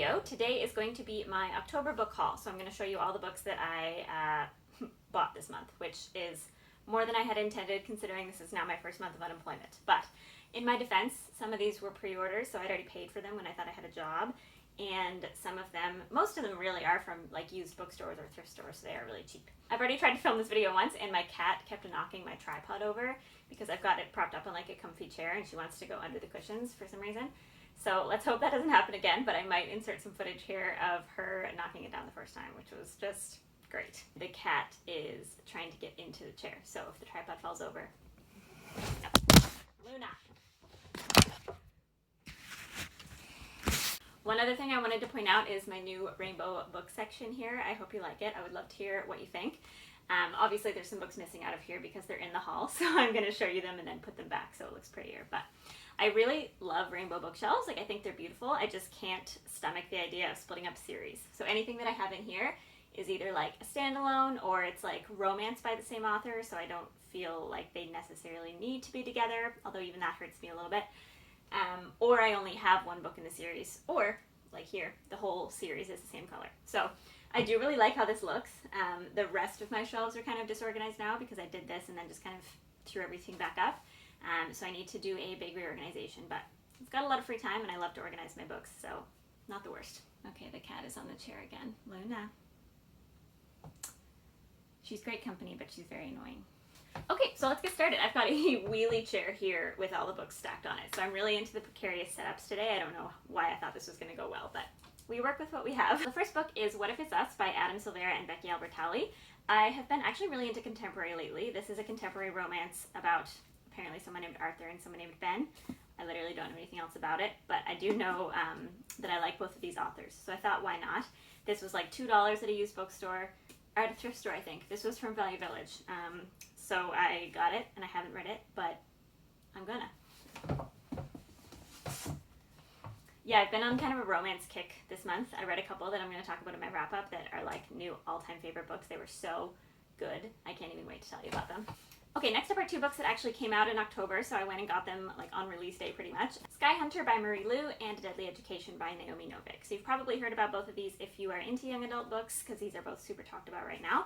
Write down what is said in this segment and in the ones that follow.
video. Today is going to be my October book haul, so I'm going to show you all the books that I bought this month, which is more than I had intended considering this is now my first month of unemployment. But in my defense, some of these were pre-orders, so I'd already paid for them when I thought I had a job, and some of them, most of them really are from like used bookstores or thrift stores, so they are really cheap. I've already tried to film this video once and my cat kept knocking my tripod over because I've got it propped up on like a comfy chair and she wants to go under the cushions for some reason. So let's hope that doesn't happen again, but I might insert some footage here of her knocking it down the first time, which was just great. The cat is trying to get into the chair, so if the tripod falls over, no. Luna! One other thing I wanted to point out is my new rainbow book section here. I hope you like it. I would love to hear what you think. Obviously there's some books missing out of here because they're in the haul, so I'm going to show you them and then put them back so it looks prettier. But I really love rainbow bookshelves. Like, I think they're beautiful. I just can't stomach the idea of splitting up series. So anything that I have in here is either like a standalone or it's like romance by the same author, so I don't feel like they necessarily need to be together, although even that hurts me a little bit. Or I only have one book in the series, or like here, the whole series is the same color. So I do really like how this looks. The rest of my shelves are kind of disorganized now because I did this and then just kind of threw everything back up. So I need to do a big reorganization, but I've got a lot of free time and I love to organize my books, so not the worst. Okay, the cat is on the chair again. Luna. She's great company, but she's very annoying. Okay, so let's get started. I've got a wheelie chair here with all the books stacked on it, so I'm really into the precarious setups today. I don't know why I thought this was going to go well, but we work with what we have. The first book is What If It's Us by Adam Silvera and Becky Albertalli. I have been actually really into contemporary lately. This is a contemporary romance about apparently someone named Arthur and someone named Ben. I literally don't know anything else about it, but I do know that I like both of these authors, so I thought, why not? This was like $2 at a used bookstore, or at a thrift store, I think. This was from Value Village. So I got it, and I haven't read it, but I'm gonna. Yeah, I've been on kind of a romance kick this month. I read a couple that I'm going to talk about in my wrap-up that are like new all-time favorite books. They were so good. I can't even wait to tell you about them. Okay, next up are two books that actually came out in October, so I went and got them like on release day pretty much. Sky Hunter by Marie Lu and Deadly Education by Naomi Novik. So you've probably heard about both of these if you are into young adult books, because these are both super talked about right now.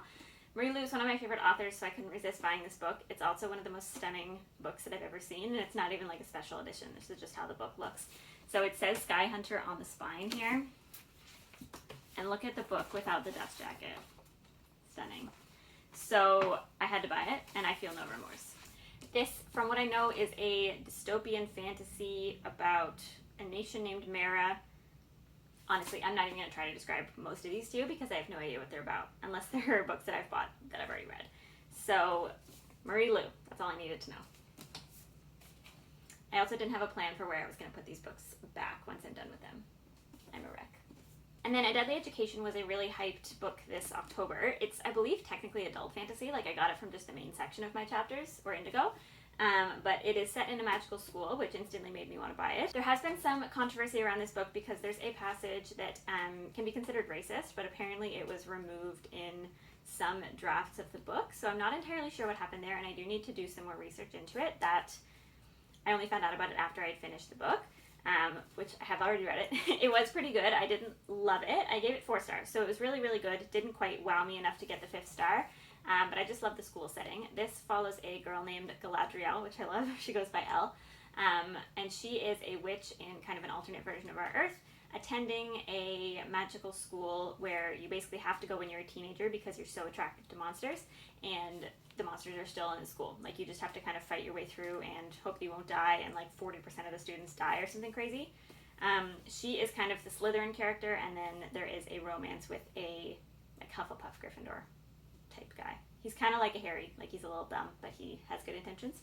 Marie Lu is one of my favorite authors, so I couldn't resist buying this book. It's also one of the most stunning books that I've ever seen, and it's not even like a special edition. This is just how the book looks. So it says Sky Hunter on the spine here. And look at the book without the dust jacket. Stunning. So I had to buy it, and I feel no remorse. This, from what I know, is a dystopian fantasy about a nation named Mara. Honestly, I'm not even going to try to describe most of these to you because I have no idea what they're about, unless they're books that I've bought that I've already read. So, Marie Lu, that's all I needed to know. I also didn't have a plan for where I was going to put these books back once I'm done with them. I'm a wreck. And then A Deadly Education was a really hyped book this October. It's, I believe, technically adult fantasy. Like, I got it from just the main section of my chapters, or Indigo. But it is set in a magical school, which instantly made me want to buy it. There has been some controversy around this book because there's a passage that can be considered racist, but apparently it was removed in some drafts of the book. So I'm not entirely sure what happened there, and I do need to do some more research into it. That I only found out about it after I had finished the book. Which I have already read it. It was pretty good. I didn't love it. I gave it 4 stars, so it was really, really good. It didn't quite wow me enough to get the 5th star, but I just love the school setting. This follows a girl named Galadriel, which I love. She goes by Elle, and she is a witch in kind of an alternate version of our Earth, attending a magical school where you basically have to go when you're a teenager because you're so attracted to monsters, and the monsters are still in the school. Like, you just have to kind of fight your way through and hope you won't die, and like 40% of the students die or something crazy. She is kind of the Slytherin character, and then there is a romance with a like Hufflepuff Gryffindor type guy. He's kind of like a Harry, like he's a little dumb, but he has good intentions.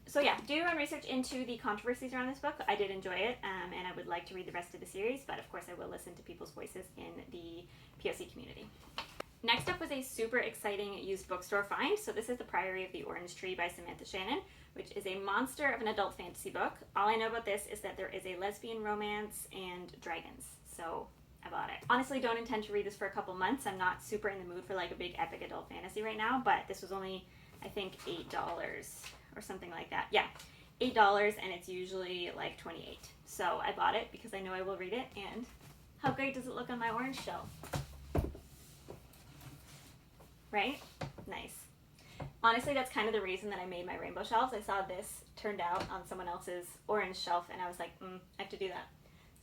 So yeah, do your own research into the controversies around this book. I did enjoy it, and I would like to read the rest of the series, but of course I will listen to people's voices in the POC community. Next up was a super exciting used bookstore find. So this is The Priory of the Orange Tree by Samantha Shannon, which is a monster of an adult fantasy book. All I know about this is that there is a lesbian romance and dragons. So I bought it. Honestly, don't intend to read this for a couple months. I'm not super in the mood for like a big epic adult fantasy right now, but this was only, I think, $8 or something like that. Yeah, $8 and it's usually like $28. So I bought it because I know I will read it, and how great does it look on my orange shelf? Right? Nice. Honestly, that's kind of the reason that I made my rainbow shelves. I saw this turned out on someone else's orange shelf and I was like, I have to do that.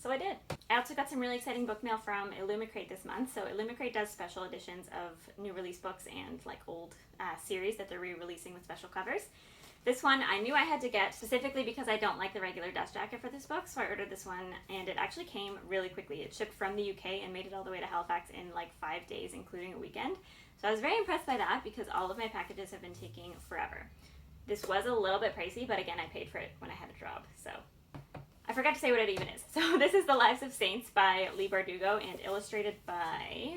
So I did. I also got some really exciting book mail from Owlcrate this month. So Owlcrate does special editions of new release books and like old series that they're re-releasing with special covers. This one I knew I had to get specifically because I don't like the regular dust jacket for this book, so I ordered this one and it actually came really quickly. It shipped from the UK and made it all the way to Halifax in like 5 days, including a weekend. So I was very impressed by that because all of my packages have been taking forever. This was a little bit pricey, but again, I paid for it when I had a job, so I forgot to say what it even is. So this is The Lives of Saints by Leigh Bardugo and illustrated by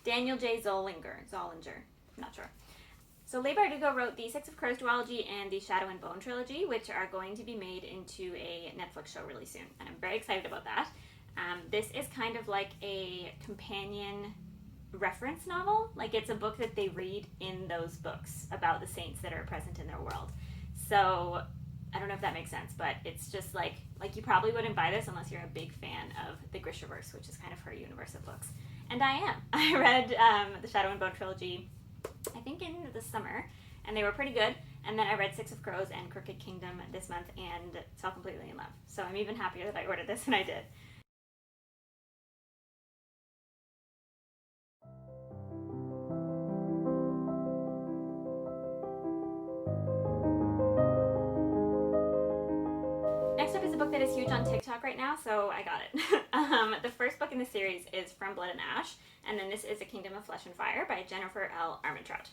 Daniel J. Zollinger. I'm not sure. So Leigh Bardugo wrote the Six of Crows duology and the Shadow and Bone trilogy, which are going to be made into a Netflix show really soon, and I'm very excited about that. This is kind of like a companion reference novel. Like, it's a book that they read in those books about the saints that are present in their world. So I don't know if that makes sense, but it's just like you probably wouldn't buy this unless you're a big fan of the Grishaverse, which is kind of her universe of books. And I am. I read the Shadow and Bone trilogy, I think in the summer, and they were pretty good. And then I read Six of Crows and Crooked Kingdom this month and fell completely in love. So I'm even happier that I ordered this than I did. Next up is a book that is huge on TikTok right now, so I got it. The first book in the series is From Blood and Ash, and then this is A Kingdom of Flesh and Fire by Jennifer L. Armentrout.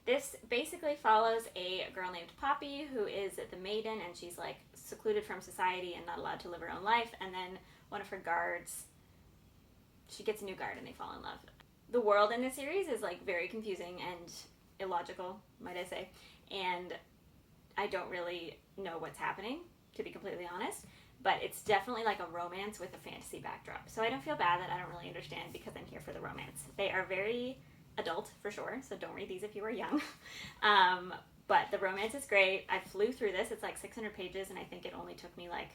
This basically follows a girl named Poppy who is the maiden, and she's like secluded from society and not allowed to live her own life, and then one of her guards, she gets a new guard and they fall in love. The world in this series is like very confusing and illogical, might I say, and I don't really know what's happening, to be completely honest, but it's definitely like a romance with a fantasy backdrop. So I don't feel bad that I don't really understand because I'm here for the romance. They are very adult for sure, so don't read these if you are young. But the romance is great. I flew through this. It's like 600 pages and I think it only took me like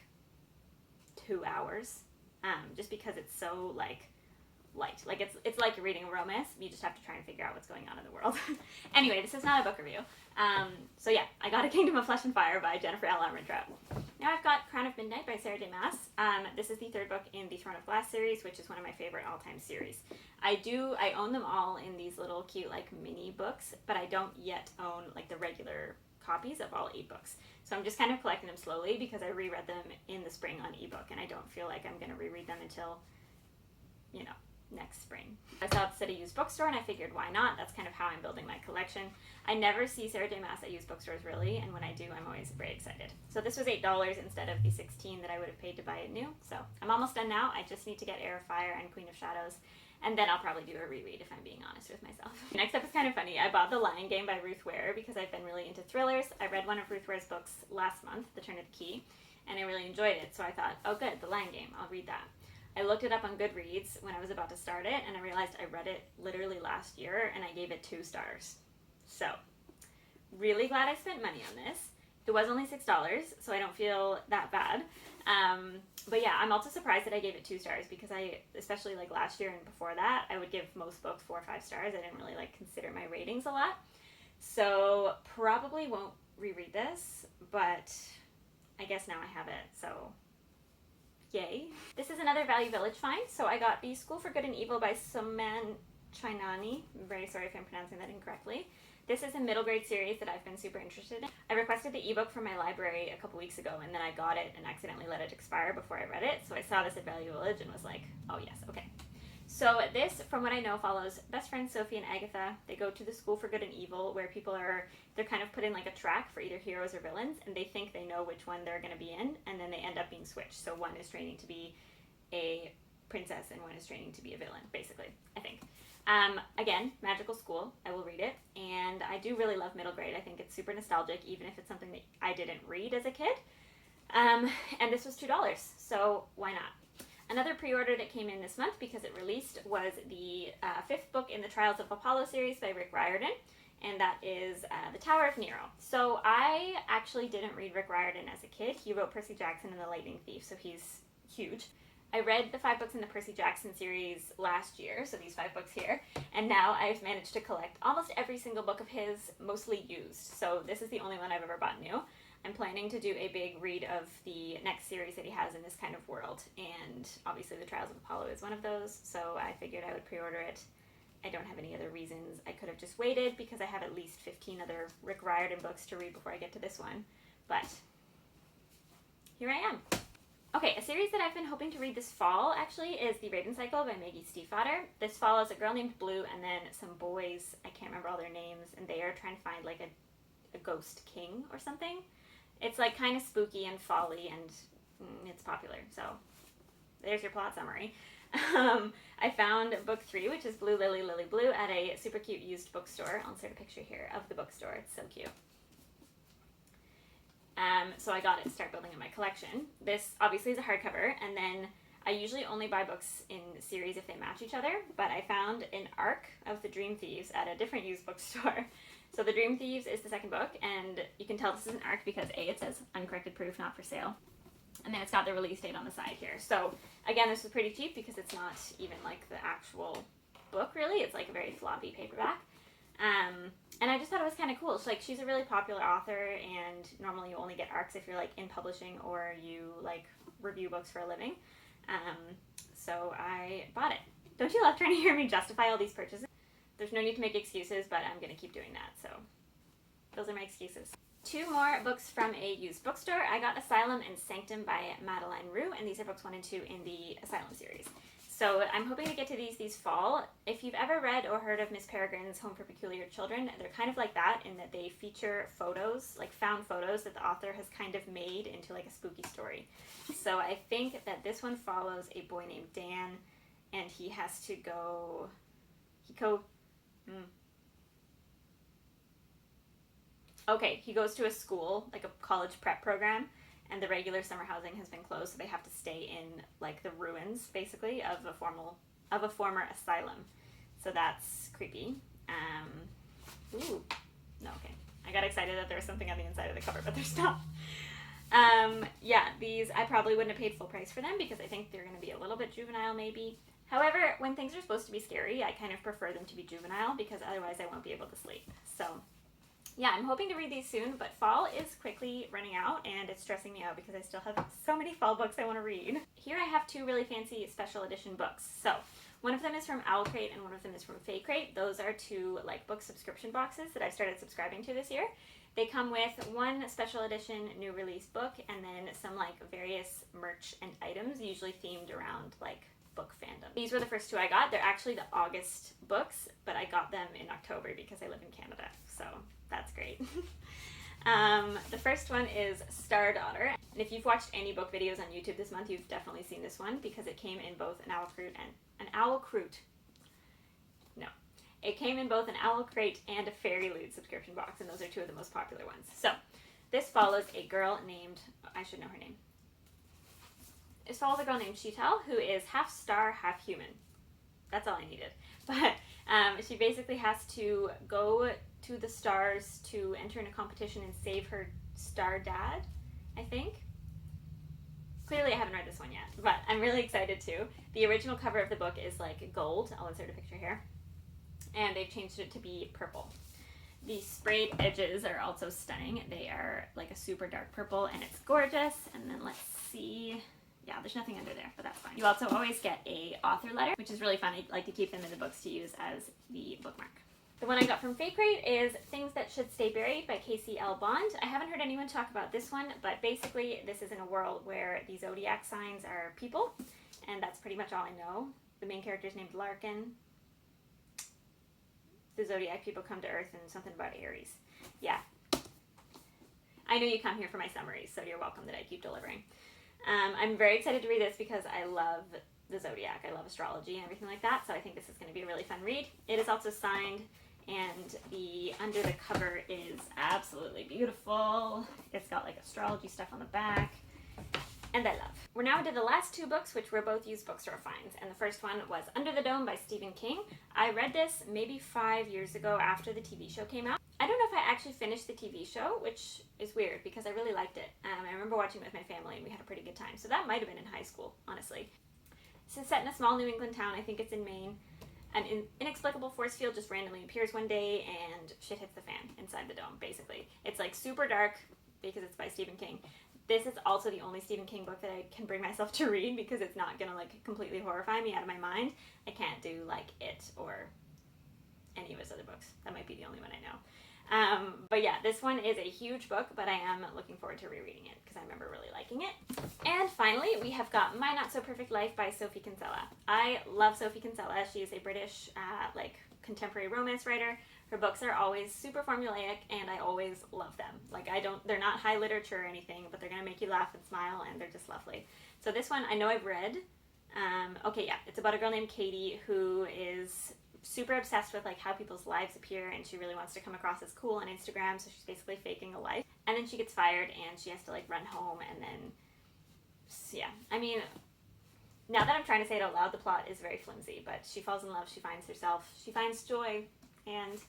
2 hours, just because it's so like light. Like it's like reading a romance. You just have to try and figure out what's going on in the world. Anyway, this is not a book review. So yeah, I got A Kingdom of Flesh and Fire by Jennifer L. Armentrout. Now I've got Crown of Midnight by Sarah J. Maas. This is the third book in the Throne of Glass series, which is one of my favorite all-time series. I own them all in these little cute like mini books, but I don't yet own like the regular copies of all 8 books. So I'm just kind of collecting them slowly because I reread them in the spring on ebook, and I don't feel like I'm going to reread them until, you know, next spring. I saw this at a used bookstore and I figured why not? That's kind of how I'm building my collection. I never see Sarah J. Maas at used bookstores really, and when I do, I'm always very excited. So this was $8 instead of the $16 that I would have paid to buy it new. So I'm almost done now. I just need to get Heir of Fire and Queen of Shadows, and then I'll probably do a reread if I'm being honest with myself. Next up is kind of funny. I bought The Lion Game by Ruth Ware because I've been really into thrillers. I read one of Ruth Ware's books last month, The Turn of the Key, and I really enjoyed it. So I thought, oh good, The Lion Game, I'll read that. I looked it up on Goodreads when I was about to start it, and I realized I read it literally last year, and I gave it 2 stars. So, really glad I spent money on this. It was only $6, so I don't feel that bad. But yeah, I'm also surprised that I gave it 2 stars because especially like last year and before that, I would give most books 4 or 5 stars. I didn't really like consider my ratings a lot. So, probably won't reread this, but I guess now I have it, so yay. This is another Value Village find. So I got The School for Good and Evil by Soman Chainani. I'm very sorry if I'm pronouncing that incorrectly. This is a middle grade series that I've been super interested in. I requested the ebook from my library a couple weeks ago, and then I got it and accidentally let it expire before I read it. So I saw this at Value Village and was like, oh yes, okay. So this, from what I know, follows best friends Sophie and Agatha. They go to the School for Good and Evil where they're kind of put in like a track for either heroes or villains, and they think they know which one they're going to be in, and then they end up being switched. So one is training to be a princess and one is training to be a villain, basically, I think. Again, magical school. I will read it, and I do really love middle grade. I think it's super nostalgic, even if it's something that I didn't read as a kid. And this was $2, so why not? Another pre-order that came in this month because it released was the 5th book in the Trials of Apollo series by Rick Riordan. and that is The Tower of Nero. So I actually didn't read Rick Riordan as a kid. He wrote Percy Jackson and the Lightning Thief, so he's huge. I read the 5 books in the Percy Jackson series last year, so these 5 books here, and now I've managed to collect almost every single book of his, mostly used. So this is the only one I've ever bought new. I'm planning to do a big read of the next series that he has in this kind of world, and obviously The Trials of Apollo is one of those, so I figured I would pre-order it. I don't have any other reasons. I could have just waited because I have at least 15 other Rick Riordan books to read before I get to this one, but here I am. Okay, a series that I've been hoping to read this fall, actually, is The Raven Cycle by Maggie Stiefvater. This follows a girl named Blue and then some boys, I can't remember all their names, and they are trying to find, like, a ghost king or something. It's, like, kind of spooky and folly, and it's popular, so there's your plot summary. I found book 3, which is Blue Lily Lily Blue, at a super cute used bookstore. I'll insert a picture here of the bookstore. It's so cute. So I got it to start building in my collection. This obviously is a hardcover, and then I usually only buy books in series if they match each other, but I found an arc of The Dream Thieves at a different used bookstore. So The Dream Thieves is the second book, and you can tell this is an arc because A, it says uncorrected proof, not for sale, and then it's got the release date on the side here. So again, this was pretty cheap because it's not even like the actual book really, it's like a very floppy paperback. And I just thought it was kind of cool. So, like, she's a really popular author, and normally you only get arcs if you're, like, in publishing or you, like, review books for a living. So I bought it. Don't you love trying to hear me justify all these purchases? There's no need to make excuses, but I'm going to keep doing that, so those are my excuses. 2 more books from a used bookstore. I got Asylum and Sanctum by Madeleine Roux, and these are books 1 and 2 in the Asylum series. So I'm hoping to get to these fall. If you've ever read or heard of Miss Peregrine's Home for Peculiar Children, they're kind of like that in that they feature photos, like found photos that the author has kind of made into like a spooky story. So I think that this one follows a boy named Dan, and he has to go, he goes to a school, like a college prep program, and the regular summer housing has been closed, so they have to stay in like the ruins, basically, of a former asylum. So that's creepy. I got excited that there was something on the inside of the cover, but there's not. These I probably wouldn't have paid full price for them because I think they're going to be a little bit juvenile, maybe. However, when things are supposed to be scary, I kind of prefer them to be juvenile because otherwise I won't be able to sleep. So yeah, I'm hoping to read these soon, but fall is quickly running out, and it's stressing me out because I still have so many fall books I want to read. Here I have 2 really fancy special edition books. So one of them is from Owlcrate and one of them is from Fakerate. Those are 2 like book subscription boxes that I've started subscribing to this year. They come with 1 special edition new release book and then some like various merch and items, usually themed around like book fandom. These were the first 2 I got. They're actually the August books, but I got them in October because I live in Canada, so that's great. The first one is Star Daughter, and if you've watched any book videos on YouTube this month, you've definitely seen this one because it came in both an Owlcrate. It came in both an Owlcrate and a Fairy Loot subscription box, and those are 2 of the most popular ones. So this follows a girl named, I should know her name. It follows a girl named Sheetal, who is half star, half human. That's all I needed. But she basically has to go to the stars to enter in a competition and save her star dad, I think. Clearly I haven't read this one yet, but I'm really excited to. The original cover of the book is like gold. I'll insert a picture here. And they've changed it to be purple. The sprayed edges are also stunning. They are like a super dark purple, and it's gorgeous. And then let's see. Yeah, there's nothing under there, but that's fine. You also always get a author letter, which is really fun. I like to keep them in the books to use as the bookmark. The one I got from Fakerate is Things That Should Stay Buried by Casey L. Bond. I haven't heard anyone talk about this one, but basically this is in a world where the zodiac signs are people, and that's pretty much all I know. The main character is named Larkin. The zodiac people come to Earth, and something about Aries. Yeah. I know you come here for my summaries, so you're welcome that I keep delivering. I'm very excited to read this because I love the zodiac. I love astrology and everything like that, so I think this is going to be a really fun read. It is also signed, and the under the cover is absolutely beautiful. It's got like astrology stuff on the back. and I love. We're now into the last two books, which were both used bookstore finds, and the first one was Under the Dome by Stephen King. I read this maybe 5 years ago after the TV show came out. I don't know if I actually finished the TV show, which is weird because I really liked it. I remember watching it with my family and we had a pretty good time, so that might have been in high school, honestly. This is set in a small New England town, I think it's in Maine. An inexplicable force field just randomly appears one day and shit hits the fan inside the dome, basically. It's like super dark because it's by Stephen King. This is also the only Stephen King book that I can bring myself to read because it's not gonna like completely horrify me out of my mind. I can't do like It or any of his other books. That might be the only one I know. But yeah, this one is a huge book, but I am looking forward to rereading it because I remember really liking it. And finally, we have got My Not So Perfect Life by Sophie Kinsella. I love Sophie Kinsella. She is a British like contemporary romance writer. Her books are always super formulaic and I always love them. Like they're not high literature or anything, but they're gonna make you laugh and smile and they're just lovely. So this one I know I've read. Okay, yeah, it's about a girl named Katie who is super obsessed with like how people's lives appear and she really wants to come across as cool on Instagram, so she's basically faking a life. And then she gets fired and she has to like run home and then, yeah, I mean, now that I'm trying to say it out loud, the plot is very flimsy, but she falls in love, she finds herself, she finds joy, and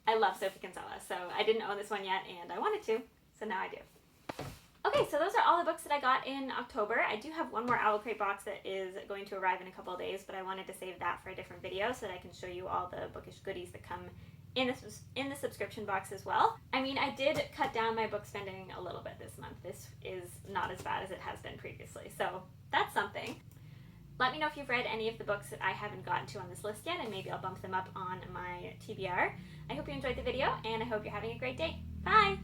I love Sophie Kinsella, so I didn't own this one yet and I wanted to, so now I do. Okay, so those are all the books that I got in October. I do have one more Owlcrate box that is going to arrive in a couple of days, but I wanted to save that for a different video so that I can show you all the bookish goodies that come in the subscription box as well. I mean, I did cut down my book spending a little bit this month. This is not as bad as it has been previously, so that's something. Let me know if you've read any of the books that I haven't gotten to on this list yet, and maybe I'll bump them up on my TBR. I hope you enjoyed the video, and I hope you're having a great day. Bye!